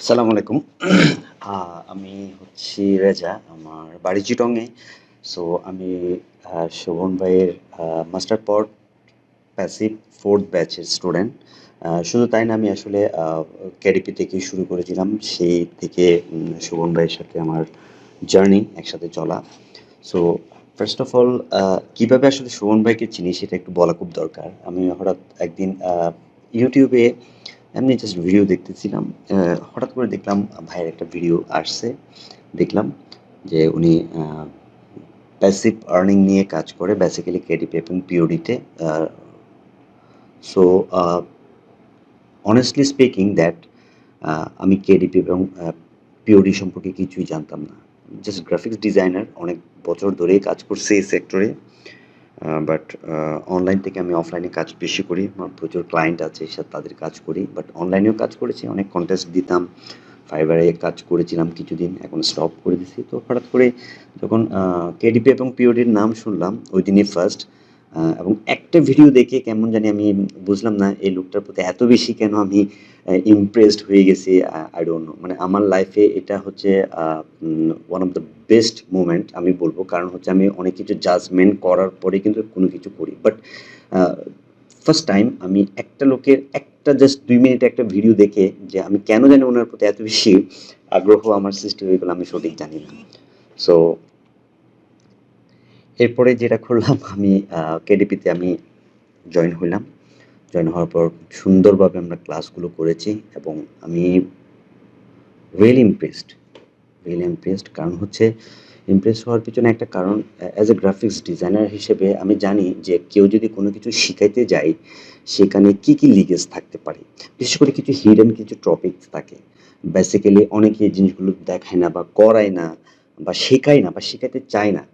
আসসালামু আলাইকুম। আমি হচ্ছি রেজা। আমার বাড়ি চিটংয়ে। সো আমি শোভন ভাইয়ের মাস্টার পড প্যাসিভ 4th ব্যাচের স্টুডেন্ট। শুধু তাই না, আমি আসলে কেডিপি থেকেই শুরু করেছিলাম। সেই থেকে শোভন ভাইয়ের সাথে আমার জার্নি একসাথে চলা। সো ফার্স্ট অফ অল, কিভাবে আসলে শোভন ভাইকে চিনি সেটা একটু বলা খুব দরকার। আমি হঠাৎ একদিন ইউটিউবে এমনি জাস্ট ভিডিও দেখতেছিলাম। হঠাৎ করে দেখলাম ভাইয়ের একটা ভিডিও আসছে। দেখলাম যে উনি প্যাসিভ আর্নিং নিয়ে কাজ করে, বেসিক্যালি কেডিপি এবং পিওডিতে। সো অনেস্টলি স্পিকিং দ্যাট আমি কেডিপি এবং পিওডি সম্পর্কে কিছুই জানতাম না। জাস্ট গ্রাফিক্স ডিজাইনার, অনেক বছর ধরেই কাজ করছি এই সেক্টরে। বাট অনলাইন থেকে আমি অফলাইনে কাজ বেশি করি। আমার প্রচুর ক্লায়েন্ট আছে, সাথে তাদের কাজ করি। বাট অনলাইনেও কাজ করেছি, অনেক কন্টেস্ট দিতাম। ফাইবারে কাজ করেছিলাম কিছুদিন, এখন স্টপ করে দিছি। তো হঠাৎ করে যখন কেডিপি এবং পিওডির নাম শুনলাম ওই দিনই ফার্স্ট, এবং একটা ভিডিও দেখে কেমন জানি আমি বুঝলাম না এই লোকটার প্রতি এত বেশি কেন আমি ইমপ্রেসড হয়ে গেছি। আই ডোন্ট নো, মানে আমার লাইফে এটা হচ্ছে one of the best moment আমি বলবো। কারণ হচ্ছে আমি অনেক কিছু জাজমেন্ট করার পরে কিন্তু কোনো কিছু করি, বাট ফার্স্ট টাইম আমি একটা লোকের একটা জাস্ট 2 মিনিট একটা ভিডিও দেখে যে আমি কেন জানি ওনার প্রতি এত বেশি আগ্রহ আমার সৃষ্টি হয়ে গেল, আমি সঠিক জানি না। সো এরপরে যেটা করলাম, আমি কেডিপিতে আমি জয়েন হইলাম। জয়েন হওয়ার পর সুন্দরভাবে আমরা ক্লাসগুলো করেছি এবং আমি রিয়েলি ইমপ্রেসড, রিয়েলি ইমপ্রেসড। কারণ হচ্ছে ইমপ্রেস হওয়ার পিছনে একটা কারণ, অ্যাজ এ গ্রাফিক্স ডিজাইনার হিসেবে আমি জানি যে কেউ যদি কোনো কিছু শিখাইতে যায় সেখানে কি কি লিগেজ থাকতে পারে। বিশেষ করে কিছু হিডেন কিছু টপিকস থাকে। বেসিক্যালি অনেকে এই জিনিসগুলো দেখায় না বা করায় না বা শেখায় না বা শেখাতে চায় না।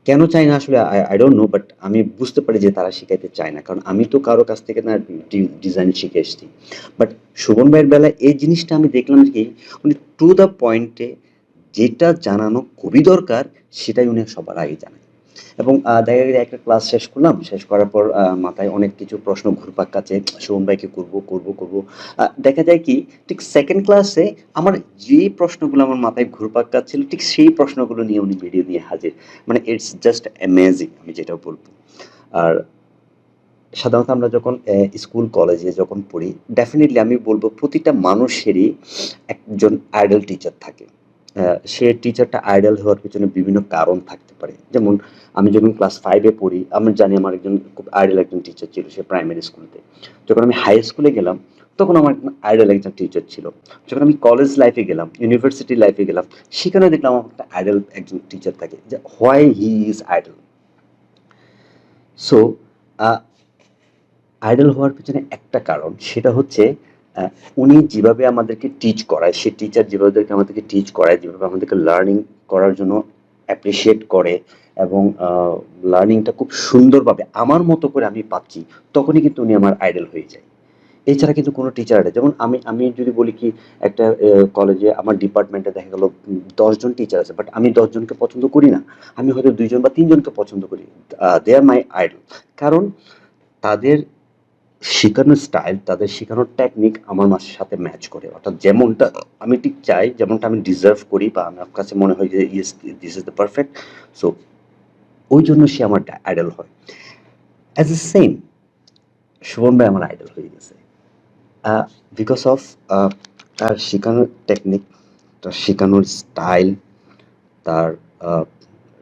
কেন চায় না আসলে আই ডোন্ট নো, বাট আমি বুঝতে পারি যে তারা শেখাইতে চায় না। কারণ আমি তো কারো কাছ থেকে না ডিজাইন শিখে এসেছি। বাট শোভন ভাইয়ের বেলায় এই জিনিসটা আমি দেখলাম কি, উনি টু দ্য পয়েন্টে যেটা জানানো খুবই দরকার সেটাই উনি সবার আগে জানেন। এবং দেখা গেছে একটা ক্লাস শেষ করলাম, শেষ করার পর মাথায় অনেক কিছু প্রশ্ন ঘুরপাক কাছে, শোভন ভাইকে করবো। দেখা যায় কি, ঠিক সেকেন্ড ক্লাসে আমার যে প্রশ্নগুলো আমার মাথায় ঘুরপাক কাচ্ছিল ঠিক সেই প্রশ্নগুলো নিয়ে উনি ভিডিও নিয়ে হাজির। মানে ইটস জাস্ট অ্যামেজিং, আমি যেটা বলবো। আর সাধারণত আমরা যখন স্কুল কলেজে যখন পড়ি, ডেফিনেটলি আমি বলবো প্রতিটা মানুষেরই একজন আইডল টিচার থাকে। সে টিচারটা আইডল হওয়ার পিছনে বিভিন্ন কারণ থাকতে পারে। যেমন আমি যখন ক্লাস 5-এ পড়ি, আমি জানি আমার একজন খুব আইডল একজন টিচার ছিল, সে প্রাইমারি স্কুলতে। যখন আমি হাই স্কুলে গেলাম, তখন আমার একজন আইডল একজন টিচার ছিল। যখন আমি কলেজ লাইফে গেলাম, ইউনিভার্সিটি লাইফে গেলাম, সেখানে দেখলাম আমার একটা আইডল একজন টিচার থাকে, যে why he is idol. So idol হওয়ার পেছনে একটা কারণ, সেটা হচ্ছে উনি যেভাবে আমাদেরকে টিচ করায়, সে টিচার যেভাবে আমাদেরকে টিচ করায়, যেভাবে আমাদেরকে লার্নিং করার জন্য অ্যাপ্রিসিয়েট করে এবং লার্নিংটা খুব সুন্দরভাবে আমার মতো করে আমি পাচ্ছি, তখনই কিন্তু উনি আমার আইডল হয়ে যায়। এছাড়া কিন্তু কোনো টিচার আছে, যেমন আমি আমি যদি বলি কি, একটা কলেজে আমার ডিপার্টমেন্টে দেখা গেল 10 জন টিচার আছে, বাট আমি 10 জনকে পছন্দ করি না। আমি হয়তো 2 জন বা 3 জনকে পছন্দ করি। দে আর মাই আইডল। কারণ তাদের শেখানোর স্টাইল, তাদের শেখানোর টেকনিক আমার সাথে ম্যাচ করে। অর্থাৎ যেমনটা আমি ঠিক চাই, যেমনটা আমি ডিজার্ভ করি বা আমার কাছে মনে হয় যে yes, this is the perfect. So ওই জন্য সে আমার আইডল হয়। অ্যাজ এ সেম, শোভন ভাই আমার আইডল হয়ে গেছে বিকজ অফ তার শেখানোর টেকনিক, তার শেখানোর স্টাইল, তার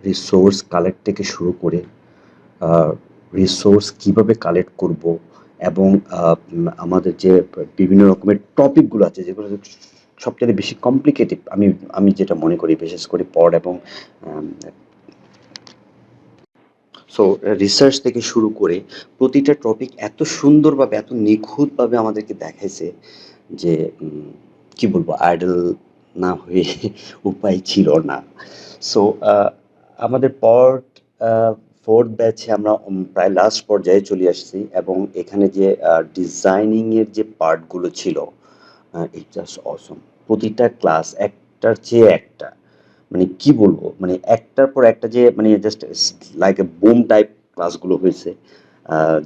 রিসোর্স কালেক্ট থেকে শুরু করে রিসোর্স কিভাবে কালেক্ট করব, এবং আমাদের যে বিভিন্ন রকমের টপিকগুলো আছে যেগুলো সবচেয়ে বেশি কমপ্লিকেটেড, আমি আমি যেটা মনে করি, বিশেষ করে পড এবং সো রিসার্চ থেকে শুরু করে প্রতিটা টপিক এত সুন্দরভাবে এত নিখুঁতভাবে আমাদেরকে দেখাইছে যে কি বলবো, আইডল না হয়ে উপায় ছিল না। সো আমাদের পড 4th ব্যাচে আমরা প্রায় লাস্ট পর্যায়ে চলে আসছি, এবং এখানে যে ডিজাইনিংয়ের যে পার্টগুলো ছিল, ইট জাস্ট অসম। প্রতিটা ক্লাস একটার চেয়ে একটা, মানে কি বলবো, মানে একটার পর একটা যে মানে just like a broom type ক্লাসগুলো হয়েছে।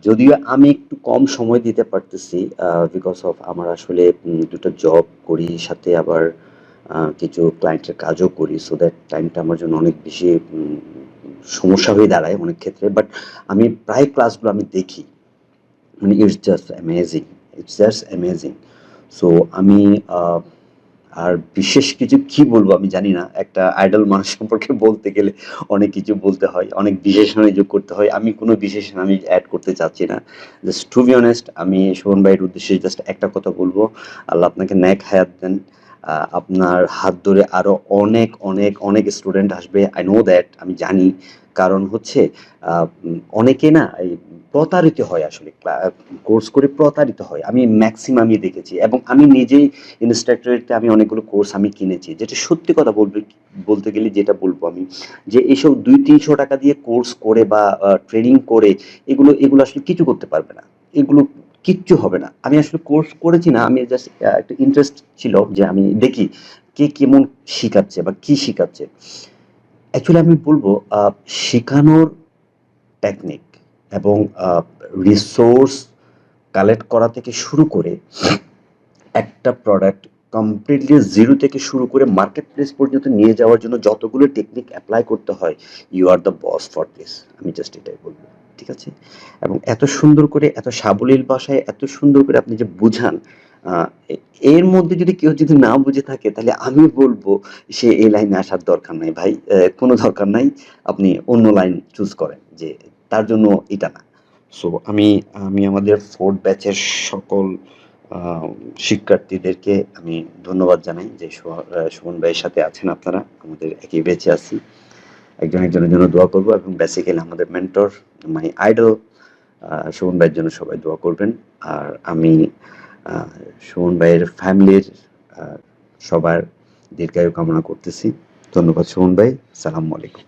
যদিও আমি একটু কম সময় দিতে পারতেছি বিকজ অফ আমার আসলে দুটো জব করি, সাথে আবার কিছু ক্লায়েন্টের কাজও করি, সো দ্যাট টাইমটা আমার জন্য অনেক বেশি সমস্যা হয়ে দাঁড়ায় অনেক ক্ষেত্রে। বাট আমি প্রায় ক্লাসগুলো আমি দেখি, মানে ইটস জাস্ট অ্যামেজিং। সো আমি আর বিশেষ কিছু কি বলবো আমি জানি না। একটা আইডল মানুষ সম্পর্কে বলতে গেলে অনেক কিছু বলতে হয়, অনেক বিশেষণ যোগ করতে হয়। আমি কোনো বিশেষণ আমি অ্যাড করতে চাচ্ছি না। জাস্ট টু বি অনেস্ট, আমি শোভন ভাইয়ের উদ্দেশ্যে জাস্ট একটা কথা বলবো, আল্লাহ আপনাকে নেক হায়াত দেন। আপনার হাত ধরে আরো অনেক অনেক অনেক স্টুডেন্ট আসবে, আই নো দ্যাট, আমি জানি। কারণ হচ্ছে অনেকে না এই প্রতারিত হয় আসলে, কোর্স করে প্রতারিত হয়, আমি ম্যাক্সিমামই দেখেছি। এবং আমি নিজেই ইনস্ট্রাক্টরেটে আমি অনেকগুলো কোর্স আমি কিনেছি, যেটা সত্যি কথা বলতে গেলে যেটা বলবো আমি, যে এইসব 200-300 টাকা দিয়ে কোর্স করে বা ট্রেনিং করে এগুলো আসলে কিছু করতে পারবে না, এগুলো কিচ্ছু হবে না। আমি আসলে কোর্স করেছি না, আমি জাস্ট একটা ইন্টারেস্ট ছিল যে আমি দেখি কে কেমন শিখাচ্ছে বা কি শিখাচ্ছে। অ্যাকচুয়ালি আমি বলবো শেখানোর টেকনিক এবং রিসোর্স কালেক্ট করা থেকে শুরু করে একটা প্রোডাক্ট কমপ্লিটলি জিরো থেকে শুরু করে মার্কেট প্লেস পর্যন্ত নিয়ে যাওয়ার জন্য যতগুলো টেকনিক অ্যাপ্লাই করতে হয়, you are the boss for this, আমি জাস্ট এটাই বলবো। ঠিক আছে? এবং এত সুন্দর করে, এত সাবলীল ভাষায় এত সুন্দর করে আপনি যে বুঝান, এর মধ্যে যদি কেউ যদি না বুঝে থাকে তাহলে আমি বলবো সে এই লাইনে আসার দরকার নাই ভাই, কোনো দরকার নাই। আপনি অন্য লাইন চুজ করেন, যে তার জন্য এটা না। সো আমি আমি আমাদের ফোর্থ ব্যাচের সকল শিক্ষার্থীদেরকে আমি ধন্যবাদ জানাই যে সুমন ভাইয়ের সাথে আছেন আপনারা, আমাদের একই ব্যাচে আছি। একজন একজনের জন্য দোয়া করবো, এবং বেসিক্যালি আমাদের মেন্টর, মাই আইডল সুমন ভাইয়ের জন্য সবাই দোয়া করবেন। আর আমি সুমন ভাইয়ের ফ্যামিলির সবার দীর্ঘায়ু কামনা করতেছি। ধন্যবাদ সুমন ভাই, সালামু আলাইকুম।